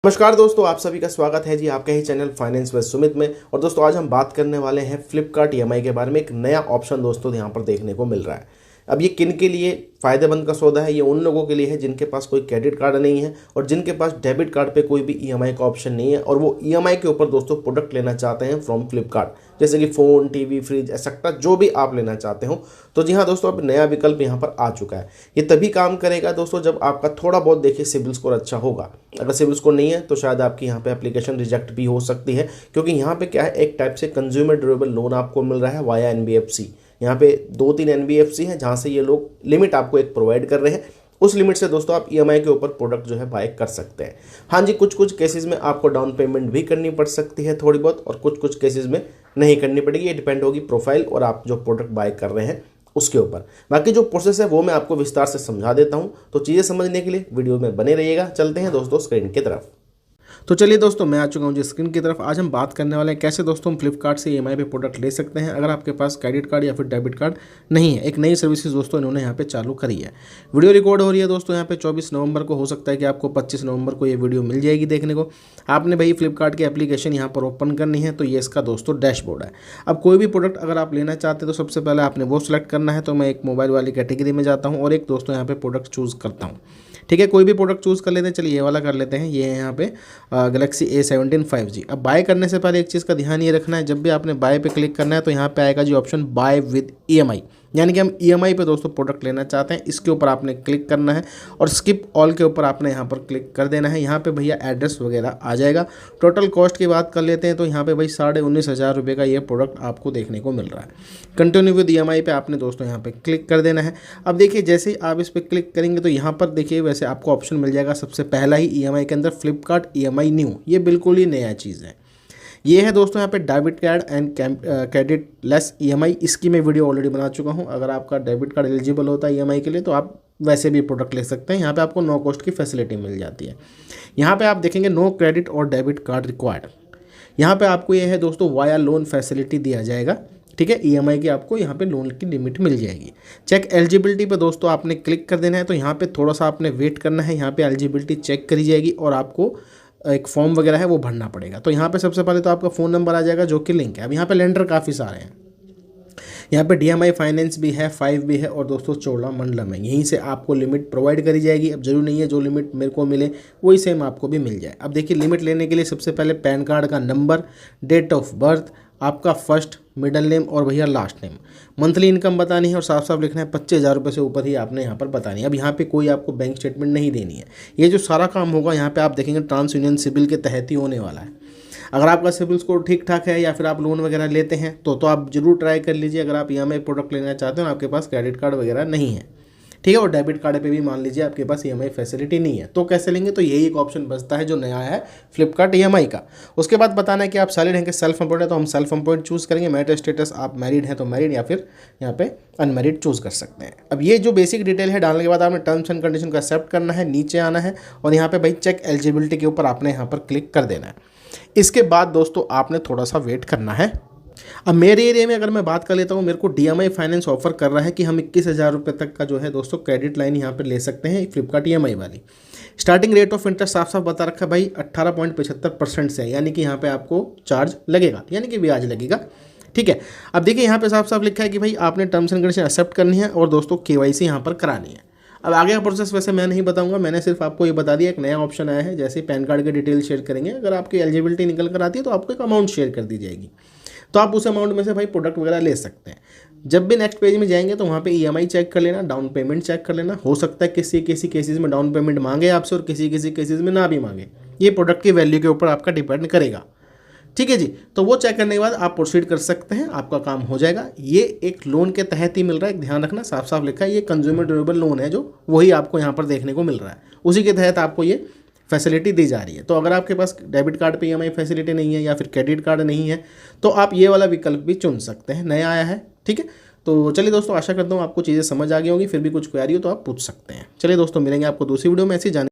नमस्कार दोस्तों, आप सभी का स्वागत है जी आपके ही चैनल फाइनेंस विद सुमित में। और दोस्तों आज हम बात करने वाले हैं फ्लिपकार्ट ईएमआई के बारे में। एक नया ऑप्शन दोस्तों यहाँ पर देखने को मिल रहा है। अब ये किन के लिए फ़ायदेमंद का सौदा है? ये उन लोगों के लिए है जिनके पास कोई क्रेडिट कार्ड नहीं है और जिनके पास डेबिट कार्ड पे कोई भी ईएमआई का ऑप्शन नहीं है और वो ईएमआई के ऊपर दोस्तों प्रोडक्ट लेना चाहते हैं फ्रॉम फ्लिपकार्ट, जैसे कि फ़ोन, टीवी, फ्रिज एक्सेट्रा जो भी आप लेना चाहते हो। तो जी हाँ दोस्तों, अब नया विकल्प यहाँ पर आ चुका है। ये तभी काम करेगा दोस्तों जब आपका थोड़ा बहुत देखिए सिबिल स्कोर अच्छा होगा। अगर सिबिल स्कोर नहीं है तो शायद आपकी यहाँ पे एप्लीकेशन रिजेक्ट भी हो सकती है, क्योंकि यहाँ पे क्या है, एक टाइप से कंज्यूमर ड्यूरेबल लोन आपको मिल रहा है वाया एनबीएफसी। यहाँ पे 2-3 एनबीएफसी हैं जहाँ से ये लोग लिमिट आपको एक प्रोवाइड कर रहे हैं। उस लिमिट से दोस्तों आप ईएमआई के ऊपर प्रोडक्ट जो है बाय कर सकते हैं। हाँ जी, कुछ केसेस में आपको डाउन पेमेंट भी करनी पड़ सकती है थोड़ी बहुत, और कुछ केसेस में नहीं करनी पड़ेगी। ये डिपेंड होगी प्रोफाइल और आप जो प्रोडक्ट बाय कर रहे हैं उसके ऊपर। बाकी जो प्रोसेस है वो मैं आपको विस्तार से समझा देता हूँ, तो चीज़ें समझने के लिए वीडियो में बने रहिएगा। चलते हैं दोस्तों स्क्रीन की तरफ। तो चलिए दोस्तों, मैं आ चुका हूँ जी स्क्रीन की तरफ। आज हम बात करने वाले हैं कैसे दोस्तों हम फ्लिपकार्ट से ईएमआई पे प्रोडक्ट ले सकते हैं अगर आपके पास क्रेडिट कार्ड या फिर डेबिट कार्ड नहीं है। एक नई सर्विसेज दोस्तों इन्होंने यहाँ पे चालू करी है। वीडियो रिकॉर्ड हो रही है दोस्तों यहाँ पे 24 नवंबर को। हो सकता है कि आपको 25 नवंबर को ये वीडियो मिल जाएगी देखने को। आपने भाई फ्लिपकार्ट की एप्लीकेशन यहाँ पर ओपन करनी है, तो ये इसका दोस्तों डैशबोर्ड है। अब कोई भी प्रोडक्ट अगर आप लेना चाहते हैं तो सबसे पहले आपने वो सिलेक्ट करना है। तो मैं एक मोबाइल वाली कैटेगरी में जाता हूँ और एक दोस्तों यहाँ पे प्रोडक्ट चूज़ करता हूँ। ठीक है, कोई भी प्रोडक्ट चूज़ कर लेते हैं। चलिए ये वाला कर लेते हैं। ये है यहाँ पे गैलेक्सी A17 5G। अब बाय करने से पहले एक चीज़ का ध्यान ये रखना है, जब भी आपने बाय पे क्लिक करना है तो यहाँ पे आएगा जी ऑप्शन बाय विद ईएमआई, यानी कि हम ईएमआई पे दोस्तों प्रोडक्ट लेना चाहते हैं। इसके ऊपर आपने क्लिक करना है और स्किप ऑल के ऊपर आपने यहाँ पर क्लिक कर देना है। यहाँ पे भैया एड्रेस वगैरह आ जाएगा। टोटल कॉस्ट की बात कर लेते हैं तो यहाँ पे भाई 19,500 रुपये का ये प्रोडक्ट आपको देखने को मिल रहा है। कंटिन्यू विद ईएमआई पे आपने दोस्तों यहाँ पे क्लिक कर देना है। अब देखिए जैसे ही आप इस पर क्लिक करेंगे तो यहाँ पर देखिए वैसे आपको ऑप्शन मिल जाएगा सबसे पहला ही ईएमआई के अंदर फ्लिपकार्ट ईएमआई न्यू। ये बिल्कुल ही नया चीज़ है। ये है दोस्तों यहाँ पे debit card and credit less EMI. इसकी मैं वीडियो ऑलरेडी बना चुका हूँ। अगर आपका डेबिट कार्ड एलिजिबल होता है ईएमआई के लिए तो आप वैसे भी प्रोडक्ट ले सकते हैं। यहाँ पे आपको नो कॉस्ट की फैसिलिटी मिल जाती है। यहाँ पे आप देखेंगे नो क्रेडिट और डेबिट कार्ड रिक्वायर्ड। यहाँ पे आपको ये है दोस्तों वाया लोन फैसिलिटी दिया जाएगा। ठीक है, ईएमआई की आपको यहाँ पे लोन की लिमिट मिल जाएगी। चेक एलिजिबिलिटी पे दोस्तों आपने क्लिक कर देना है। तो यहाँ पे थोड़ा सा आपने वेट करना है। यहाँ पे एलिजिबिलिटी चेक करी जाएगी और आपको एक फॉर्म वगैरह है वो भरना पड़ेगा। तो यहाँ पे सबसे पहले तो आपका फ़ोन नंबर आ जाएगा जो कि लिंक है। अब यहाँ पे लेंडर काफ़ी सारे हैं। यहाँ पे डीएमआई फाइनेंस भी है, 5 भी है और दोस्तों चोलामंडलम है। यहीं से आपको लिमिट प्रोवाइड करी जाएगी। अब जरूरी नहीं है जो लिमिट मेरे को मिले वही सेम आपको भी मिल जाए। अब देखिए लिमिट लेने के लिए सबसे पहले पैन कार्ड का नंबर, डेट ऑफ बर्थ, आपका फर्स्ट, मिडल नेम और भैया लास्ट नेम, मंथली इनकम बतानी है और साफ साफ लिखना है 25,000 रुपये से ऊपर ही आपने यहाँ पर बतानी है। अब यहाँ पे कोई आपको बैंक स्टेटमेंट नहीं देनी है। ये जो सारा काम होगा यहाँ पे आप देखेंगे ट्रांस यूनियन सिबिल के तहत ही होने वाला है। अगर आपका सिबिल स्कोर ठीक ठाक है या फिर आप लोन वगैरह लेते हैं तो आप जरूर ट्राई कर लीजिए। अगर आप ईएमआई प्रोडक्ट लेना चाहते हो और आपके पास क्रेडिट कार्ड वगैरह नहीं है, ठीक है, और डेबिट कार्ड पे भी मान लीजिए आपके पास ईएमआई फैसिलिटी नहीं है, तो कैसे लेंगे? तो यही एक ऑप्शन बचता है जो नया है फ्लिपकार्ट ईएमआई का। उसके बाद बताना है कि आप सैलरी हैं कि सेल्फ एम्प्लॉयड है, तो हम सेल्फ एम्प्लॉयड चूज़ करेंगे। मैरिटल स्टेटस आप मैरिड हैं तो मैरिड या फिर यहाँ पे अनमैरिड चूज़ कर सकते हैं। अब ये जो बेसिक डिटेल है डालने के बाद आपने टर्म्स एंड कंडीशन को एक्सेप्ट करना है, नीचे आना है और यहाँ पे भाई चेक एलिजिबिलिटी के ऊपर आपने यहाँ पर क्लिक कर देना है। इसके बाद दोस्तों आपने थोड़ा सा वेट करना है। अब मेरे एरिया में अगर मैं बात कर लेता हूँ, मेरे को डीएमआई फाइनेंस ऑफर कर रहा है कि हम 21,000 रुपये तक का जो है दोस्तों क्रेडिट लाइन यहाँ पे ले सकते हैं फ्लिपकार्ट ईएमआई वाली। स्टार्टिंग रेट ऑफ इंटरेस्ट साफ साफ बता रखा है भाई 18.75% से, यानी कि यहाँ पे आपको चार्ज लगेगा, यानी कि ब्याज लगेगा। ठीक है, अब देखिए यहाँ पे साफ साफ लिखा है कि भाई आपने टर्म्स एंड कंडीशन एक्सेप्ट करनी है और दोस्तों केवाईसी यहाँ पर करानी है। अब आगे का प्रोसेस वैसे मैं नहीं बताऊंगा, मैंने सिर्फ आपको ये बता दिया एक नया ऑप्शन आया है। जैसे पैन कार्ड के डिटेल शेयर करेंगे, अगर आपकी एलिजिबिलिटी निकल कर आती है तो आपको एक अमाउंट शेयर कर दी जाएगी, तो आप उस अमाउंट में से भाई प्रोडक्ट वगैरह ले सकते हैं। जब भी नेक्स्ट पेज में जाएंगे तो वहाँ पे ईएमआई चेक कर लेना, डाउन पेमेंट चेक कर लेना। हो सकता है किसी केसेस में डाउन पेमेंट मांगे आपसे और किसी केसेस में ना भी मांगे। ये प्रोडक्ट की वैल्यू के ऊपर आपका डिपेंड करेगा। ठीक है जी, तो वो चेक करने के बाद आप प्रोसीड कर सकते हैं, आपका काम हो जाएगा। ये एक लोन के तहत ही मिल रहा है, ध्यान रखना, साफ साफ लिखा है ये कंज्यूमर ड्यूरेबल लोन है, जो वही आपको यहाँ पर देखने को मिल रहा है, उसी के तहत आपको ये फैसिलिटी दी जा रही है। तो अगर आपके पास डेबिट कार्ड पे ईएमआई फैसिलिटी नहीं है या फिर क्रेडिट कार्ड नहीं है तो आप ये वाला विकल्प भी चुन सकते हैं, नया आया है। ठीक है, तो चलिए दोस्तों, आशा करता हूँ आपको चीज़ें समझ आ गई होंगी। फिर भी कुछ क्वेरी हो तो आप पूछ सकते हैं। चलिए दोस्तों, मिलेंगे आपको दूसरी वीडियो में ऐसी जाने